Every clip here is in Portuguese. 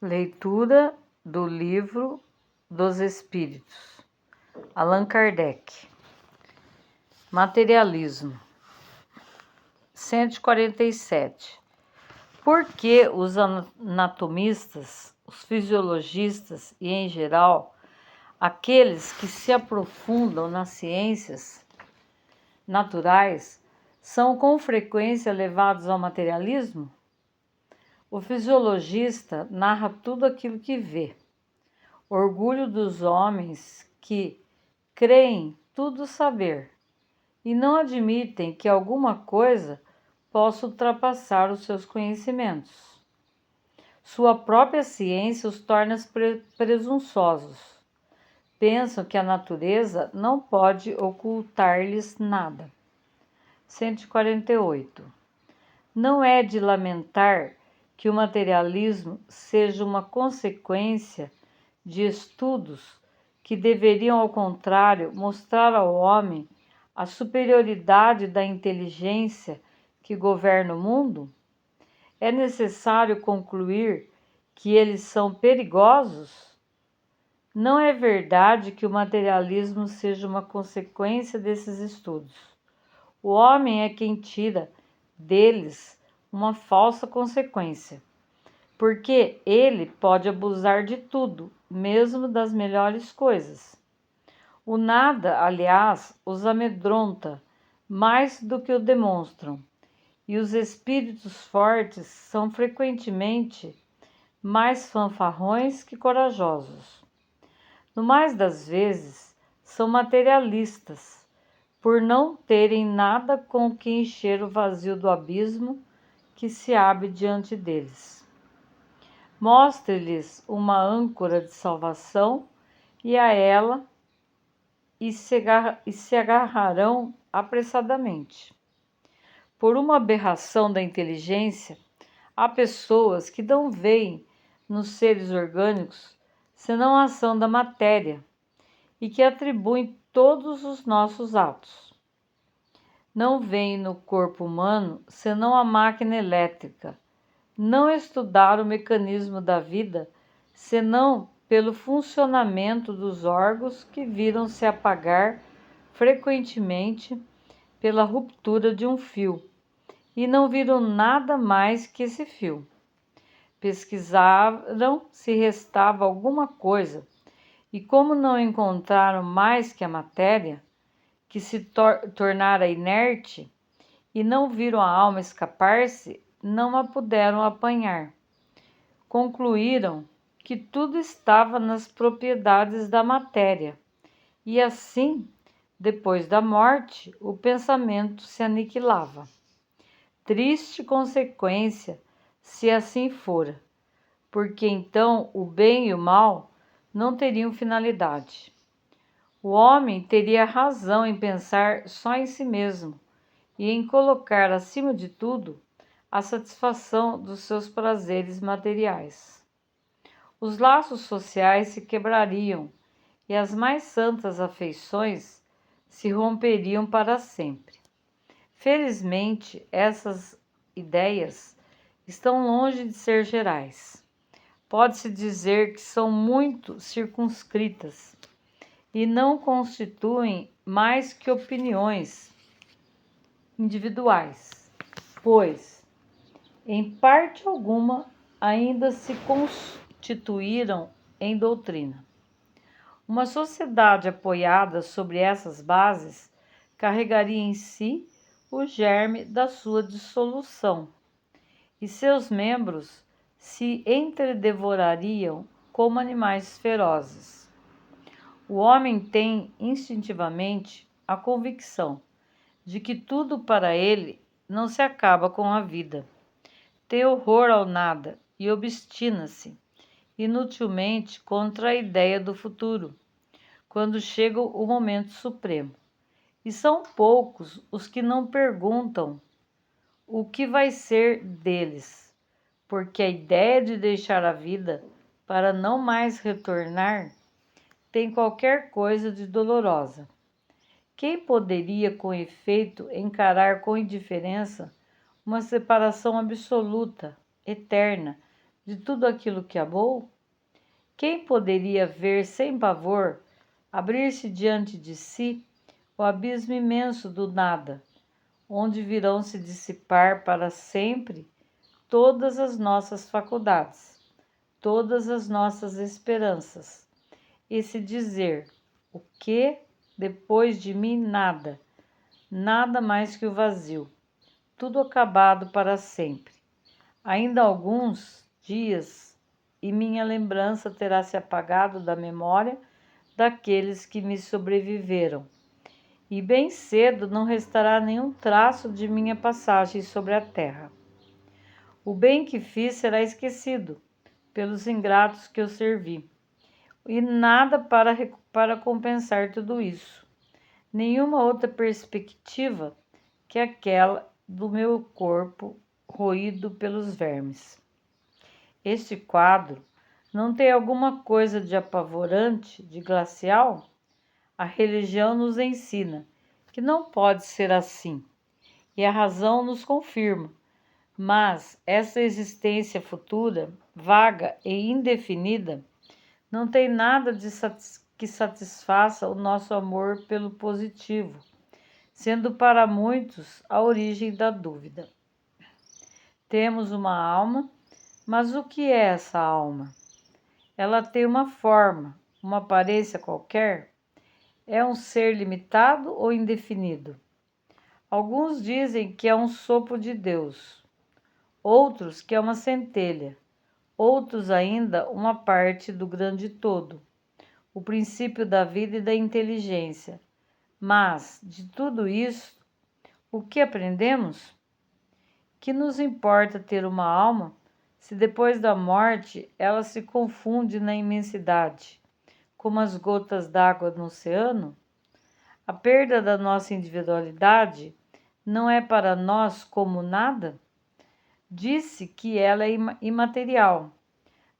Leitura do Livro dos Espíritos, Allan Kardec. Materialismo. 147. Por que os anatomistas, os fisiologistas e, em geral, aqueles que se aprofundam nas ciências naturais são com frequência levados ao materialismo? O fisiologista narra tudo aquilo que vê. Orgulho dos homens que creem tudo saber e não admitem que alguma coisa possa ultrapassar os seus conhecimentos. Sua própria ciência os torna presunçosos. Pensam que a natureza não pode ocultar-lhes nada. 148. Não é de lamentar que o materialismo seja uma consequência de estudos que deveriam, ao contrário, mostrar ao homem a superioridade da inteligência que governa o mundo? É necessário concluir que eles são perigosos? Não é verdade que o materialismo seja uma consequência desses estudos. O homem é quem tira deles uma falsa consequência, porque ele pode abusar de tudo, mesmo das melhores coisas. O nada, aliás, os amedronta mais do que o demonstram, e os espíritos fortes são frequentemente mais fanfarrões que corajosos. No mais das vezes, são materialistas, por não terem nada com que encher o vazio do abismo que se abre diante deles. Mostre-lhes uma âncora de salvação e a ela se agarrarão apressadamente. Por uma aberração da inteligência, há pessoas que não veem nos seres orgânicos senão a ação da matéria e que atribuem todos os nossos atos. Não veem no corpo humano senão a máquina elétrica. Não estudaram o mecanismo da vida senão pelo funcionamento dos órgãos que viram se apagar frequentemente pela ruptura de um fio, e não viram nada mais que esse fio. Pesquisaram se restava alguma coisa, e como não encontraram mais que a matéria, que se tornara inerte, e não viram a alma escapar-se, não a puderam apanhar. Concluíram que tudo estava nas propriedades da matéria, e assim, depois da morte, o pensamento se aniquilava. Triste consequência, se assim fora, porque então o bem e o mal não teriam finalidade. O homem teria razão em pensar só em si mesmo e em colocar acima de tudo a satisfação dos seus prazeres materiais. Os laços sociais se quebrariam e as mais santas afeições se romperiam para sempre. Felizmente, essas ideias estão longe de ser gerais. Pode-se dizer que são muito circunscritas e não constituem mais que opiniões individuais, pois, em parte alguma, ainda se constituíram em doutrina. Uma sociedade apoiada sobre essas bases carregaria em si o germe da sua dissolução, e seus membros se entredevorariam como animais ferozes. O homem tem instintivamente a convicção de que tudo para ele não se acaba com a vida. Tem horror ao nada e obstina-se inutilmente contra a ideia do futuro, quando chega o momento supremo. E são poucos os que não perguntam o que vai ser deles, porque a ideia de deixar a vida para não mais retornar tem qualquer coisa de dolorosa. Quem poderia, com efeito, encarar com indiferença uma separação absoluta, eterna, de tudo aquilo que amou? Quem poderia ver sem pavor abrir-se diante de si o abismo imenso do nada, onde virão se dissipar para sempre todas as nossas faculdades, todas as nossas esperanças, e se dizer: o que depois de mim nada, nada mais que o vazio, tudo acabado para sempre. Ainda alguns dias e minha lembrança terá se apagado da memória daqueles que me sobreviveram, e bem cedo não restará nenhum traço de minha passagem sobre a terra. O bem que fiz será esquecido pelos ingratos que eu servi, e nada para compensar tudo isso. Nenhuma outra perspectiva que aquela do meu corpo roído pelos vermes. Este quadro não tem alguma coisa de apavorante, de glacial? A religião nos ensina que não pode ser assim, e a razão nos confirma. Mas essa existência futura, vaga e indefinida, não tem nada que satisfaça o nosso amor pelo positivo, sendo para muitos a origem da dúvida. Temos uma alma, mas o que é essa alma? Ela tem uma forma, uma aparência qualquer? É um ser limitado ou indefinido? Alguns dizem que é um sopro de Deus, outros que é uma centelha, outros ainda uma parte do grande todo, o princípio da vida e da inteligência. Mas, de tudo isso, o que aprendemos? Que nos importa ter uma alma se depois da morte ela se confunde na imensidade, como as gotas d'água no oceano? A perda da nossa individualidade não é para nós como nada? Disse que ela é imaterial,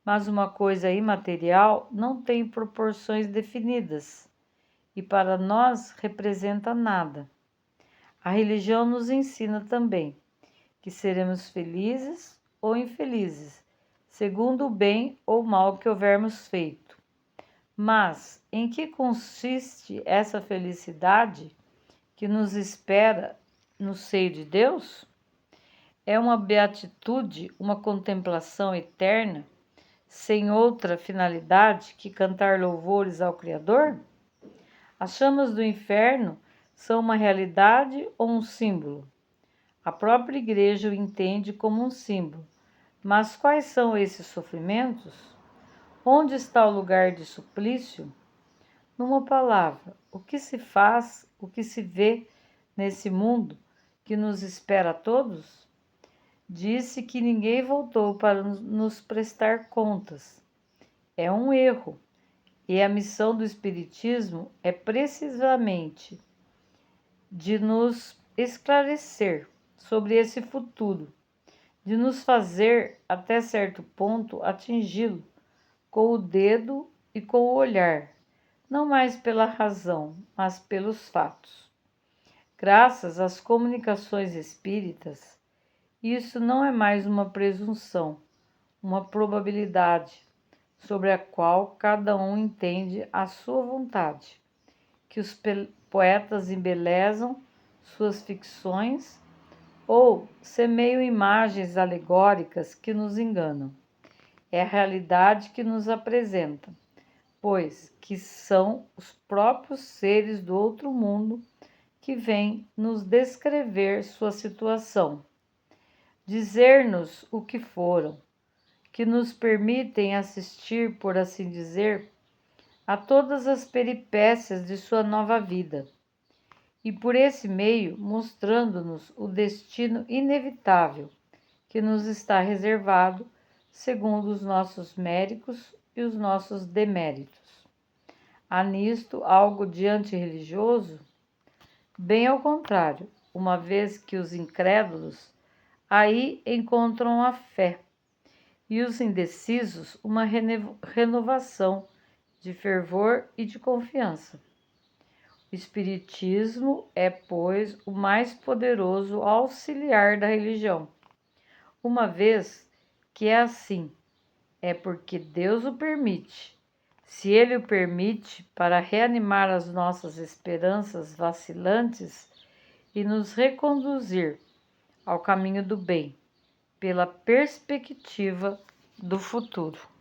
mas uma coisa imaterial não tem proporções definidas e para nós representa nada. A religião nos ensina também que seremos felizes ou infelizes, segundo o bem ou mal que houvermos feito. Mas em que consiste essa felicidade que nos espera no seio de Deus? É uma beatitude, uma contemplação eterna, sem outra finalidade que cantar louvores ao Criador? As chamas do inferno são uma realidade ou um símbolo? A própria Igreja o entende como um símbolo. Mas quais são esses sofrimentos? Onde está o lugar de suplício? Numa palavra, o que se faz, o que se vê nesse mundo que nos espera a todos? Disse que ninguém voltou para nos prestar contas. É um erro. E a missão do Espiritismo é precisamente de nos esclarecer sobre esse futuro, de nos fazer, até certo ponto, atingi-lo com o dedo e com o olhar, não mais pela razão, mas pelos fatos. Graças às comunicações espíritas, isso não é mais uma presunção, uma probabilidade, sobre a qual cada um entende a sua vontade, que os poetas embelezam suas ficções ou semeiam imagens alegóricas que nos enganam. É a realidade que nos apresenta, pois que são os próprios seres do outro mundo que vêm nos descrever sua situação, dizer-nos o que foram, que nos permitem assistir, por assim dizer, a todas as peripécias de sua nova vida, e por esse meio mostrando-nos o destino inevitável que nos está reservado, segundo os nossos méritos e os nossos deméritos. Há nisto algo de antirreligioso? Bem ao contrário, uma vez que os incrédulos aí encontram a fé, e os indecisos uma renovação de fervor e de confiança. O Espiritismo é, pois, o mais poderoso auxiliar da religião, uma vez que é assim, é porque Deus o permite. Se Ele o permite para reanimar as nossas esperanças vacilantes e nos reconduzir ao caminho do bem, pela perspectiva do futuro.